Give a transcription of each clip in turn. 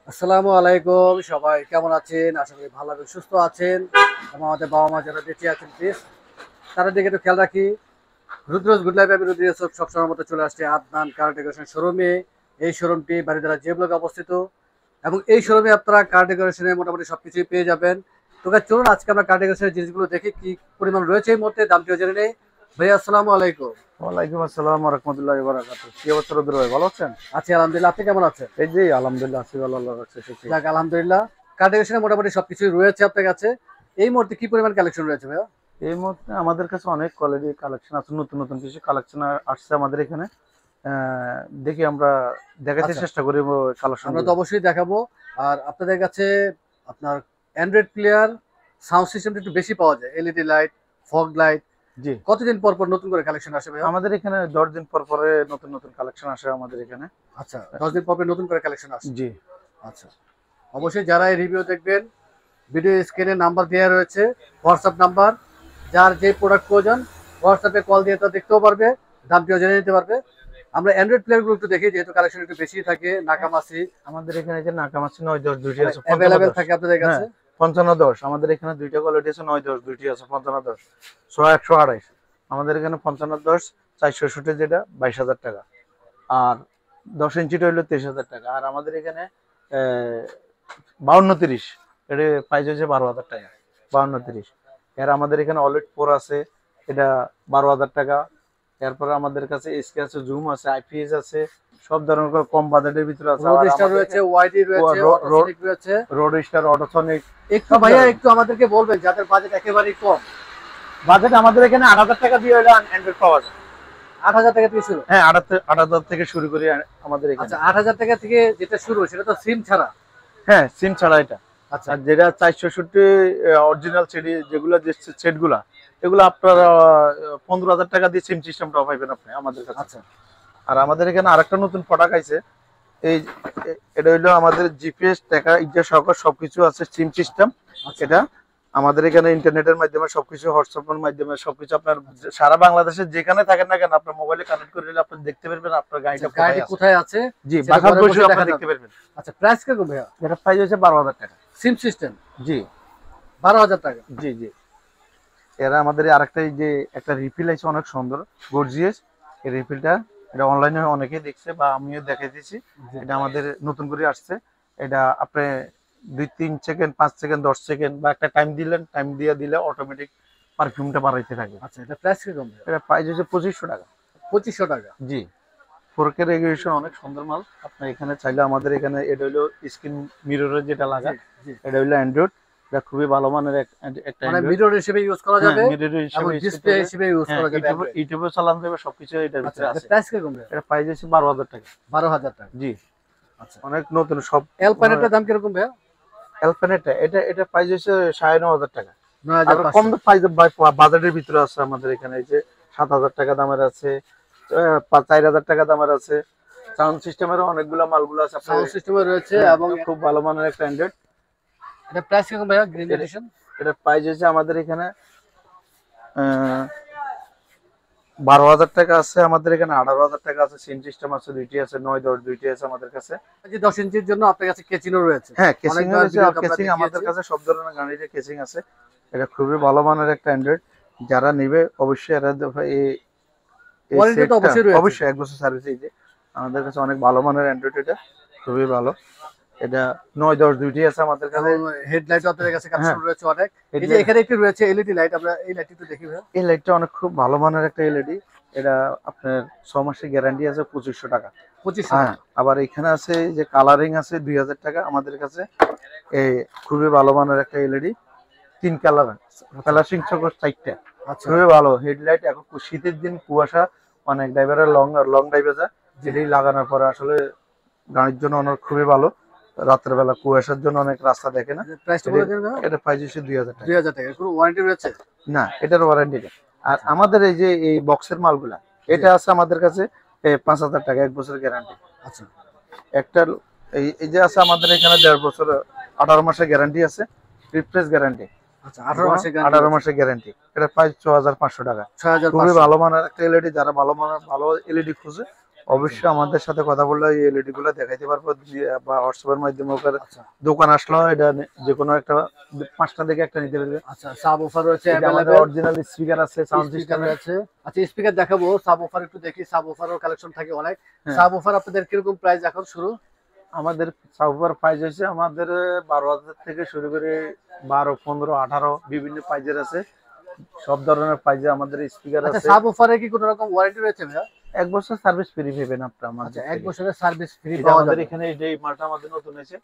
আসসালামু আলাইকুম, সবাই কেমন আছেন? আশা করি ভালো এবং সুস্থ আছেন এবং আমাদের বাবা মা যারা বেঁচে আছেন প্লিজ তাদের দিকে একটু খেয়াল রাখি। রুদ্রজ গুড লাইফ আমি রুদ্র সবসময় মতো চলে আসছে আদনান কার ডেকোরেশন শোরুমে। এই শোরুমটি বারিধারা যে ব্লকে অবস্থিত এবং এই শোরুমে আপনারা কার ডেকোরেশনের মোটামুটি সবকিছুই পেয়ে যাবেন। তো guys, চলুন আজকে আমরা কার ডেকোরেশনের জিনিসগুলো দেখি কি পরিমাণ রয়েছে এই মুহূর্তে, দামটিও জেনে নেই। ভাইয়া আসসালামু আলাইকুম। ওয়ালাইকুম আসসালাম ওয়া রাহমাতুল্লাহি ওয়া বারাকাতুহু। কি অবস্থা রুদ্র ভাই, ভালো আছেন? আছি আলহামদুলিল্লাহ, আপনি কেমন আছেন? এই যে আলহামদুলিল্লাহ আছি, ভালো আল্লাহ রাখছে সুখী। যাক আলহামদুলিল্লাহ, কার ডেকোরেশনের মোটামুটি সবকিছুই রয়েছে আপনার কাছে। এই মুহূর্তে কি পরিমাণ কালেকশন রয়েছে ভাইয়া? এই মুহূর্তে আমাদের কাছে অনেক কোয়ালিটি কালেকশন আছে, নতুন নতুন কিছু কালেকশন আসছে আমাদের এখানে। দেখি আমরা দেখাতে আচ্ছা, চেষ্টা করি কালেকশন আমরা তো গুলো। অবশ্যই দেখাবো। আর আপনাদের কাছে আপনার অ্যান্ড্রয়েড প্লেয়ার সাউন্ড সিস্টেমটা একটু বেশি পাওয়া যায়, এলইডি লাইট, ফগ লাইট। জি, কতদিন পর পর নতুন করে কালেকশন আসে ভাইয়া? আমাদের এখানে 10 দিন পর পরে নতুন নতুন কালেকশন আসে আমাদের এখানে। আচ্ছা, 10 দিন পর পর নতুন করে কালেকশন আসে। জি, আচ্ছা, অবশ্যই যারা এই রিভিউ দেখবেন, ভিডিও স্ক্রিনে নাম্বার দেওয়া রয়েছে, হোয়াটসঅ্যাপ নাম্বার। যার যে প্রোডাক্ট প্রয়োজন হোয়াটসঅ্যাপে কল দিয়ে তা দেখতেও পারবে, দামটিও জেনে নিতে পারবে। আমরা অ্যান্ড্রয়েড প্লেয়ারগুলো একটু দেখি, যেহেতু কালেকশন একটু বেশি থাকে। নাকামাসি আমাদের এখানে যে নাকামাছি 9-10 দুইটি আছে, অ্যাভেলেবেল 55-10। থাকে আপনাদের হ্যাঁ, কাছে। 55-10 আমাদের এখানে দুইটা কোয়ালিটি আছে, 9-10 দুইটি আছে, 55-10 100-128। আমাদের এখানে 55-10 460 যেটা 22,000 টাকা, আর 10 ইঞ্চিটা হইলো 23,000 টাকা। আর আমাদের এখানে 52-30 এটা প্রাইস হচ্ছে 12,000 টাকা। 52-30 এর আমাদের এখানে অলিড 4 আছে, এটা 12,000 টাকা। এরপরে আমাদের কাছে এসকে আছে, জুম আছে, আইপিএস আছে, সব ধরনের কম বাজেটের ভিতরে আছে। রোড আর স্টার আমাদের রয়েছে, ওয়াইডি রয়েছে, অটোসনিক রয়েছে। রোড স্টার, অটোসনিক, একটু সব ভাইয়া ধরনের একটু আমাদেরকে বলবেন যাদের বাজেট একেবারেই কম। বাজেট আমাদের এখানে 8,000 টাকা দিয়ে হলে অ্যান্ড্রয়েড পাওয়া যায়। 8,000 টাকা থেকে শুরু? হ্যাঁ, 8,000 থেকে শুরু করি আমাদের এখানে। আচ্ছা, 8,000 টাকা থেকে যেটা শুরু সেটা তো সিম ছাড়া। হ্যাঁ, সিম ছাড়া এটা। আচ্ছা আর যেটা 460 অরিজিনাল সেট, যেগুলো যে সেটগুলা, এগুলো আপনার 15,000 টাকা দিয়ে সিম সিস্টেমটাও পাইবেন আপনি আমাদের কাছে। আচ্ছা আর আমাদের এখানে আরেকটা নতুন প্রোডাক্ট আইছে, এই এটা হইলো আমাদের জিপিএস টাকা ইজ্জা সহকার সবকিছু আছে, সিম সিস্টেম। আচ্ছা এটা আমাদের এখানে ইন্টারনেটের মাধ্যমে সবকিছু, হোয়াটসঅ্যাপের মাধ্যমে সবকিছু, আপনার সারা বাংলাদেশে যেখানে থাকেন না কেন আপনার মোবাইলে কানেক্ট করে নিলে আপনি দেখতে পারবেন আপনার গাড়িটা গাড়ি কোথায় আছে। জি, সেটা বাসার ঘরে বসে বসে আপনি দেখা দেখতে যাবে। পারবেন। আচ্ছা, প্রাইস কিরকম ভাইয়া? এটা প্রাইস হচ্ছে 12,000 টাকা। সিম সিস্টেম জি 12,000 টাকা। জি জি। এরা আমাদের আরেকটা, এই যে একটা রিফিল আছে অনেক সুন্দর, গর্জিয়াস। এই রিফিলটা, এটা অনলাইনে অনেকেই দেখছে বা আমিও দেখে দিয়েছি। জি। এটা আমাদের নতুন করে আসছে। এটা আপনি 2-3 সেকেন্ড, 5 সেকেন্ড, 10 সেকেন্ড বা একটা টাইম দিলেন, টাইম দিয়ে দিলে অটোমেটিক পারফিউমটা বাড়াইতে থাকে। আচ্ছা, এটা প্রাইস কিরকম ভাইয়া? এটা প্রাইস হচ্ছে 2500 টাকা। 2,500 টাকা। জি, ফোরকে রেগুলেশন অনেক সুন্দর মাল। আপনি এখানে চাইলে আমাদের এখানে, এটা হলো স্ক্রিন মিররের যেটা লাগা, জি জি। এটা হলো অ্যান্ড্রয়েড। এটা খুবই ভালো মানের একটা মানে অ্যান্ড্রয়েড। মিরর হিসেবে ইউজ করা হ্যাঁ, যাবে মিরর এবং হিসেবে ইউজ করতে ডিসপ্লে হবে। হিসেবে ইউজ হ্যাঁ, করা যাবে ইউটিউবে Android। ইউটিউবে চালানো যাবে, সবকিছু এটার আচ্ছা, ভিতরে এটা আছে। প্রাইস কিরকম ভাইয়া? এটা প্রাইস হচ্ছে 12,000 টাকা। 12,000 টাকা। জি, আচ্ছা, অনেক নতুন সব। অ্যালপাইনেটের দাম কিরকম ভাইয়া? অ্যালফানেটা, এটা প্রাইস হচ্ছে 9,500 টাকা। আর কম 9,500। প্রাইস বাজারের ভিতরে আছে আমাদের এখানে, এই যে 7,000 টাকা দামের আছে, 4,000 টাকা দামের আছে। সাউন্ড সিস্টেমেরও অনেকগুলো মালগুলো আছে আপনার। সাউন্ড সিস্টেমে রয়েছে হ্যাঁ, এবং খুব ভালো মানের একটা অ্যান্ড্রয়েড। এটা প্রাইস কিরকম ভাইয়া গ্রিন এটা এডিশন? এটা প্রাইস হচ্ছে আমাদের এখানে 12,000 টাকা আছে, আমাদের এখানে 18,000 টাকা আছে। সিম সিস্টেম আছে, দুইটি আছে, 9-10 দুইটি আছে আমাদের কাছে। যে 10 ইঞ্চির জন্য আপনার কাছে কেচিনো রয়েছে। হ্যাঁ, কেসিং অনেকবার রয়েছে, আর ভিডিওতে আমরা কেসিং আমাদের দেখিয়েছি। কাছে সব ধরনের গাড়িতে কেসিং আছে। এটা খুবই ভালো মানের একটা অ্যান্ড্রয়েড। যারা নিবে অবশ্যই এরা এই এই ওয়ারেন্টি তো সেটটা অবশ্যই রয়েছে। অবশ্যই 1 বছর সার্ভিস। এই যে আমাদের কাছে অনেক ভালো মানের অ্যান্ড্রয়েড, এটা খুবই ভালো। এটা 9-10 দুইটি আছে আমাদের কাছে। এবং হেডলাইট আপনাদের কাছে হ্যাঁ, কালেকশন রয়েছে অনেক। এই যে headlight- এখানে একটি রয়েছে এলইডি লাইট, আমরা এই লাইটটি একটু দেখি ভাইয়া। এই লাইটটা অনেক খুব ভালো মানের একটা এলইডি। এটা আপনার 6 মাসের গ্যারান্টি আছে, 2500 টাকা। 2500 হ্যাঁ, টাকা। আবার এখানে আছে যে কালারিং আছে 2,000 টাকা আমাদের কাছে। এই খুবই ভালো মানের একটা এলইডি, 3 কালার, কালারিং সকল 4টা। আচ্ছা খুবই ভালো হেডলাইট। এখন শীতের দিন কুয়াশা, অনেক ড্রাইভারের লং লং ড্রাইভে যায়, যেটাই লাগানোর পরে আসলে গাড়ির জন্য অনেক খুবই ভালো। রাত্রের বেলা কুয়াশার জন্য অনেক রাস্তা দেখে না। প্রাইসটা বলে দিন ভাইয়া। এটা প্রাইস হচ্ছে 2,000 টাকা। 2000 টাকা। কোনো ওয়ারেন্টি রয়েছে? না, এটার ওয়ারেন্টি নেই। আর আমাদের এই যে এই বক্সের মালগুলা, এটা আছে আমাদের কাছে 5,000 টাকা, 1 বছর গ্যারান্টি। আচ্ছা একটা এই যে আছে আমাদের এখানে 1.5 বছর, 18 মাসের গ্যারান্টি আছে, রিপ্লেস গ্যারান্টি। আচ্ছা, 18 মাসের 18 গ্যারান্টি। মাসের গ্যারান্টি। এটা প্রাইস 6,500 টাকা। খুবই 6500। ভালো মানের একটা এলইডি। যারা ভালো মানের ভালো এলইডি খুঁজে অবশ্যই আমাদের সাথে কথা বললে এই এলইডি গুলো দেখাইতে পারবো, বা হোয়াটসঅ্যাপের মাধ্যমে ওখানে আচ্ছা দোকান আসলো এটা যে কোনো একটা 5টা থেকে একটা নিতে পারবে। আচ্ছা, সাব ওফার রয়েছে এটা আমাদের अवेलेबल, অরিজিনাল স্পিকার আছে, সাউন্ড স্পিকার সিস্টেম। রয়েছে। আচ্ছা স্পিকার দেখাবো, সাব ওফার একটু দেখি, সাব ওফারও কালেকশন থাকে অনেক। হ্যাঁ। সাব ওফার আপনাদের কিরকম প্রাইস এখন শুরু? আমাদের সাবওয়ুফার প্রাইস হয়েছে আমাদের 12,000 থেকে শুরু করে 12, 15, 18 বিভিন্ন প্রাইজের আছে, সব ধরনের প্রাইজে আমাদের স্পিকার আচ্ছা আছে। সাব ওফারে কি কোনো রকম ওয়ারেন্টি রয়েছে ভাইয়া? 1 বছর সার্ভিস ফ্রি পাবেন আপনি আচ্ছা আমাদের 1 থেকে। বছরের সার্ভিস ফ্রি এটা পাওয়া আমাদের যাবে। এখানে এই যে এই মালটা আমাদের নতুন হয়েছে,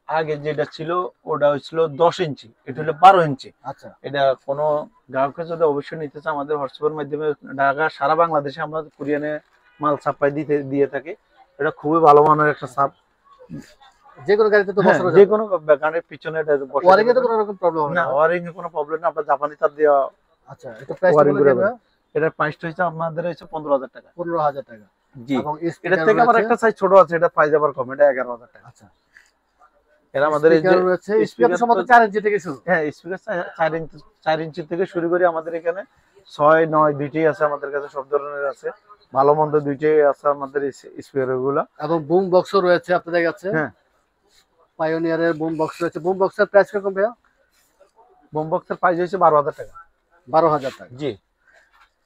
আগে যেটা ছিল ওটা হচ্ছিল 10 ইঞ্চি, এটা হলো 12 ইঞ্চি। আচ্ছা এটা কোনো গ্রাহককে যদি অবশ্যই নিতে চায় আমাদের হোয়াটসঅ্যাপের মাধ্যমে ঢাকা সারা বাংলাদেশে আমরা কুরিয়ানে মাল সাপ্লাই দিয়ে থাকি। এটা খুবই ভালো মানের একটা সাপ। যে কোনো গাড়িতে তো বসানো যে যাবে, কোনো গানের পিছনে এটা বসাতে ওয়ারিং এ তো পারবেন। কোনো রকম প্রবলেম হবে না না? ওয়ারিং এ কোনো প্রবলেম না, আপনার জাপানি তার দিয়ে আচ্ছা একটু প্রাইসটা ওয়ারিং বলে করে দিন ভাইয়া। এটার প্রাইসটা হচ্ছে আমাদের হচ্ছে 15,000 টাকা। 15,000 টাকা। জি। এবং এটার স্পিকার থেকে আবার রয়েছে। একটা সাইজ ছোট আছে, এটা প্রাইস আবার কম, এটা 11,000 টাকা। আচ্ছা এরা আমাদের এই যে স্পিকার রয়েছে, স্পিকার তো সম্ভবত 4 ইঞ্চি থেকে শুরু। হ্যাঁ স্পিকার 4 ইঞ্চি থেকে শুরু করে আমাদের এখানে 6, 9 দুইটাই আছে আমাদের কাছে, সব ধরনের আছে, ভালো মন্দ দুইটাই আছে আমাদের স্পিকার গুলো। এবং বুম বক্সও রয়েছে আপনাদের কাছে। হ্যাঁ পাইওনিয়ারের বুম বক্স রয়েছে। বুম বক্সের প্রাইস কিরকম ভাইয়া? বোম বক্সের প্রাইস হচ্ছে 12,000 টাকা। 12,000 টাকা। জি।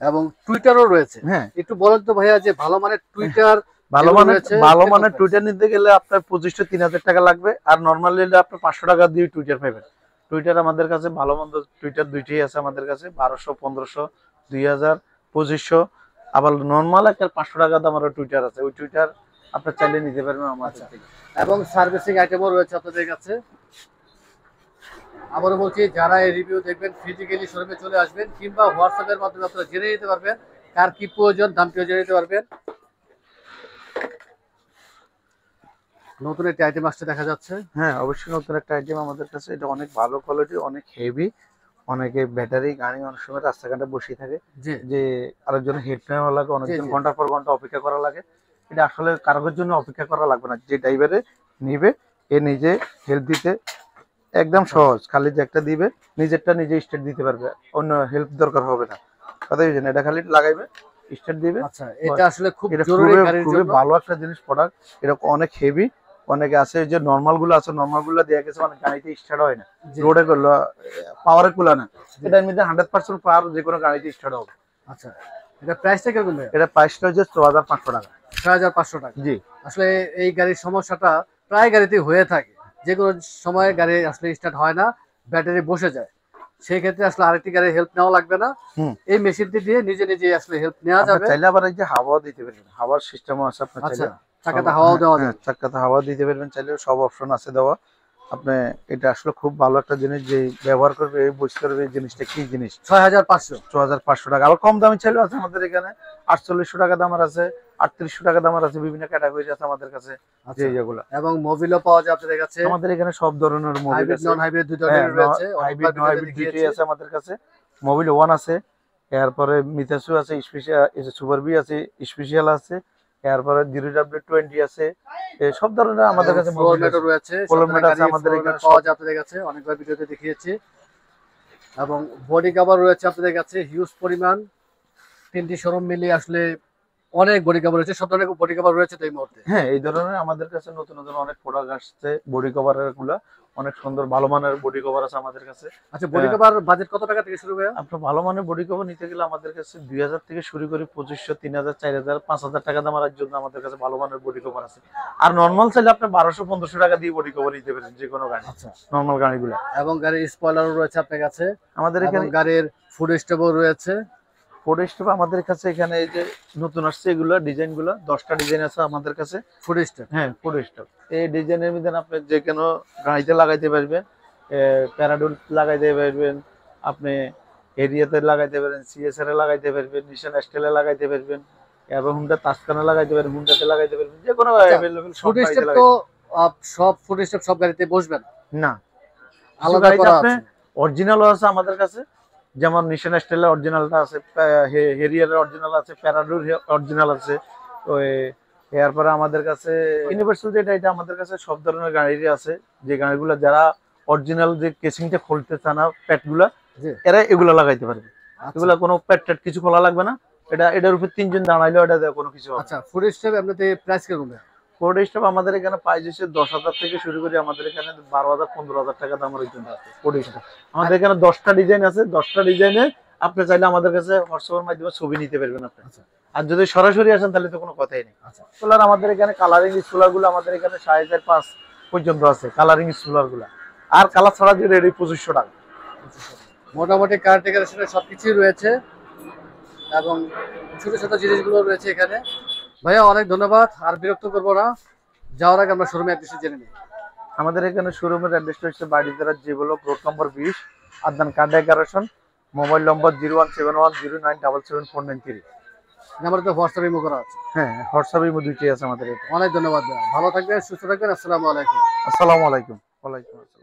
এবং টুইটারও রয়েছে। হ্যাঁ একটু বলেন তো ভাইয়া যে ভালো মানের টুইটার ভালো যেগুলো মানের রয়েছে, ভালো কিরকম মানের price? টুইটার নিতে গেলে আপনার 2500-3000 টাকা লাগবে, আর নরমালি আপনার 500 টাকা দিয়ে টুইটার পাবেন। টুইটার আমাদের কাছে ভালো মন্দ টুইটার দুইটাই আছে আমাদের কাছে, 1200, 1500, 2000, 2500। আবার নরমাল একটা 500 টাকা দামের টুইটার আছে, ওই টুইটার আপনি চাইলে নিতে পারবেন আমাদের থেকে। এবং সার্ভিসিং আইটেমও রয়েছে আপনাদের কাছে। আবারও বলছি যারা এই রিভিউ দেখবেন ফিজিক্যালি শোরুমে চলে আসবেন, কিংবা হোয়াটসঅ্যাপের মাধ্যমে আপনারা জেনে নিতে পারবেন কার কি প্রয়োজন, দামটিও জেনে নিতে পারবেন। নতুন একটি আইটেম আসছে দেখা যাচ্ছে। হ্যাঁ অবশ্যই নতুন একটা আইটেম আমাদের কাছে, এটা অনেক ভালো কোয়ালিটি, অনেক হেভি। অনেকে ব্যাটারি গাড়ি অনেক সময় রাস্তাঘাটে বসে থাকে, জি যে আরেকজনের হেল্প নেওয়া লাগে, অনেকজন জি। ঘন্টার পর ঘন্টা অপেক্ষা করা লাগে। এটা আসলে কারোর জন্য অপেক্ষা করা লাগবে না, যে ড্রাইভারে নিবে এ নিজে হেল্প দিতে একদম সহজ, খালি যে একটা দিবে নিজেরটা নিজে স্টার্ট দিতে পারবে, অন্য হেল্প দরকার হবে না। কথা বুঝছেন, এটা খালি লাগাইবে স্টার্ট দিবে। আচ্ছা এটা আসলে খুব এটা জরুরি খুবই গাড়ির খুবই জন্য। ভালো একটা জিনিস প্রোডাক্ট, এটা অনেক হেভি। অনেকে আছে যে নর্মাল গুলো আছে, নর্মাল গুলো দেয়া গেছে মানে গাড়িতে স্টার্ট হয় না, জি। রোডে করলো পাওয়ারে কুলা না। এটা এমনিতে 100% পাওয়ার যে কোনো গাড়িতে স্টার্ট হবে। আচ্ছা এটা প্রাইসটা কিরকম ভাইয়া? এটা প্রাইসটা হচ্ছে 4500 টাকা। 6,500 টাকা। জি। আসলে এই গাড়ির সমস্যাটা প্রায় গাড়িতেই হয়ে থাকে, যে কোনো সময় গাড়ি আসলে স্টার্ট হয় না, ব্যাটারি বসে যায়। সেই ক্ষেত্রে আসলে আরেকটি গাড়ির হেল্প নেওয়া লাগবে না, হুম। এই মেশিনটি দিয়ে নিজে নিজে আসলে হেল্প নেওয়া আপনি যাবে। চাইলে আবার এই যে হাওয়া দিতে পারবেন, হাওয়ার সিস্টেমও আছে আপনার আচ্ছা চাইলে। চাকাতে হাওয়াও দেওয়া হ্যাঁ যাবে। চাকাতে হাওয়া দিতে পারবেন চাইলে, সব অপশন আছে দেওয়া। আপনি এটা আসলে খুব ভালো একটা জিনিস, যে ব্যবহার করবে এই বুঝতে পারবে এই জিনিসটা কি জিনিস। 6,500। 4500 টাকা। আবার কম দামি চাইলেও আছে আমাদের এখানে, 4800 টাকা দামের আছে, 3800 টাকা দামের আছে, বিভিন্ন ক্যাটাগরি আছে আমাদের কাছে। যে আচ্ছা যেগুলো এবং মোবিলও পাওয়া যায় আপনাদের কাছে। আমাদের এখানে সব ধরনের মোবিল হাইব্রিড আছে। নন হাইব্রিড দুই হ্যাঁ ধরনের রয়েছে, হাইব্রিড অনেকবার নো ভিডিওতে হাইব্রিড দেখিয়েছি। দুইটাই আছে আমাদের কাছে। মোবিল 1 আছে, এরপরে মিতাসু আছে, স্পেশাল সুপার বি আছে, স্পেশাল আছে, এরপরে 0W20 আছে। এই সব ধরনের আমাদের কাছে ফ্লোর মোবিল ম্যাটও আছে। রয়েছে, ফ্লোর সব ম্যাট ধরনের আছে গাড়ি আমাদের ফ্লোর এখানে ম্যাট পাওয়া সব। যায় আপনাদের কাছে, অনেকবার ভিডিওতে দেখিয়েছি। এবং বডি কভার রয়েছে আপনাদের কাছে হিউজ পরিমাণ, তিনটি শোরুম মিলিয়ে আসলে অনেক বডি কভার রয়েছে, সব ধরনের বডি কভার রয়েছে তো এই মুহূর্তে। হ্যাঁ এই ধরনের আমাদের কাছে নতুন নতুন অনেক প্রোডাক্ট আসছে, বডি কভারের গুলা অনেক সুন্দর ভালো মানের বডি কভার আছে আমাদের কাছে। আচ্ছা বডি কভার বাজেট কত টাকা থেকে শুরু ভাইয়া? আপনার ভালো মানের বডি কভার নিতে গেলে আমাদের কাছে 2000 থেকে শুরু করে 2500, 3000, 4000, 5000 টাকা দামের জন্য আমাদের কাছে ভালো মানের বডি কভার আছে। আর নর্মাল চাইলে আপনি 1200, 1500 টাকা দিয়ে বডি কভার নিতে পারেন যে কোনো গাড়ি, আচ্ছা নর্মাল গাড়িগুলো। এবং গাড়ির স্পয়লারও রয়েছে আপনার কাছে, আমাদের এবং এখানে গাড়ির ফুড স্টেপও রয়েছে। ফোর্ড স্টপ আমাদের কাছে এখানে এই যে নতুন আসছে এগুলো ডিজাইন গুলো, 10টা ডিজাইন আছে আমাদের কাছে। ফুড স্টেপ হ্যাঁ ফোর্ড স্টপ এই ডিজাইনের মধ্যে আপনি যে কোনো গাড়িতে লাগাইতে পারবেন, প্যারাডুল লাগাইতে পারবেন, আপনি এরিয়াতে লাগাইতে পারবেন, সিএসআর এ লাগাইতে পারবেন, নিশান স্টাইলে লাগাইতে পারবেন, এবং হুন্ডা তাস্কানে লাগাইতে পারবেন, হুন্ডাতে লাগাইতে পারবেন, যে কোনো অ্যাভেলেবল সব ফুড গাড়িতে স্টেপ তো লাগাইতে। সব ফুড স্টেপ সব গাড়িতে বসবে না, না কিছু আলাদা গাড়িতে করা আপনি আছে। অরিজিনালও আছে আমাদের কাছে, যেমন নিশান স্টাইলের অরিজিনালটা আছে, হেরিয়ারের অরিজিনাল আছে, প্যারাডুর অরিজিনাল আছে। ওই এরপরে আমাদের কাছে ইউনিভার্সাল যেটা, এটা আমাদের কাছে সব ধরনের গাড়িরই আছে, যে গাড়িগুলো যারা অরিজিনাল যে কেসিংটা খুলতে চায় না প্যাটগুলা, জি এরা এগুলা লাগাইতে পারবে। আচ্ছা। এগুলা কোনো প্যাট ট্যাট কিছু খোলা লাগবে না, এটার উপর 3 জন দাঁড়াইলেও এটা দিয়ে কোনো কিছু হবে না। আচ্ছা, ফুড স্টেপ এমনিতে প্রাইস কিরকম ভাইয়া? ফোর্ড স্টপ আমাদের এখানে প্রাইস হচ্ছে 10,000 থেকে শুরু করে আমাদের এখানে 12,000 15,000 টাকা দাম পর্যন্ত আছে ফোর্ড স্টপ। আমাদের এখানে 10টা ডিজাইন আছে, 10টা ডিজাইনে আপনি চাইলে আমাদের কাছে হোয়াটসঅ্যাপের মাধ্যমে ছবি নিতে পারবেন আপনি। আচ্ছা আর যদি সরাসরি আসেন তাহলে তো কোনো কথাই নেই। আচ্ছা সোলার আমাদের এখানে কালারিং সোলার গুলো আমাদের এখানে 5,500 পর্যন্ত আছে কালারিং সোলার গুলা। আর কালার ছাড়া যে রেডি 2500 টাকা। মোটামুটি কার ডেকোরেশনে সবকিছুই রয়েছে এবং ছোট ছোট জিনিসগুলো রয়েছে এখানে। ভাইয়া অনেক ধন্যবাদ, আর বিরক্ত করবো না, যাওয়ার আগে আমরা শোরুমে অ্যাড্রেসে জেনে নিই। আমাদের এখানে শোরুমের অ্যাড্রেসটা হচ্ছে Baridhara develop road number 20, Adnan কার ডেকোরেশন। মোবাইল নম্বর 01710977493। নাম্বার তো হোয়াটসঅ্যাপ ইমো করা আছে। হ্যাঁ, হোয়াটসঅ্যাপে দুইটাই আছে আমাদের এটা। অনেক ধন্যবাদ ভাইয়া, ভালো থাকবেন, সুস্থ থাকবেন, আসসালামু আলাইকুম। আসসালামু আলাইকুম। ওয়ালাইকুম আসসালাম।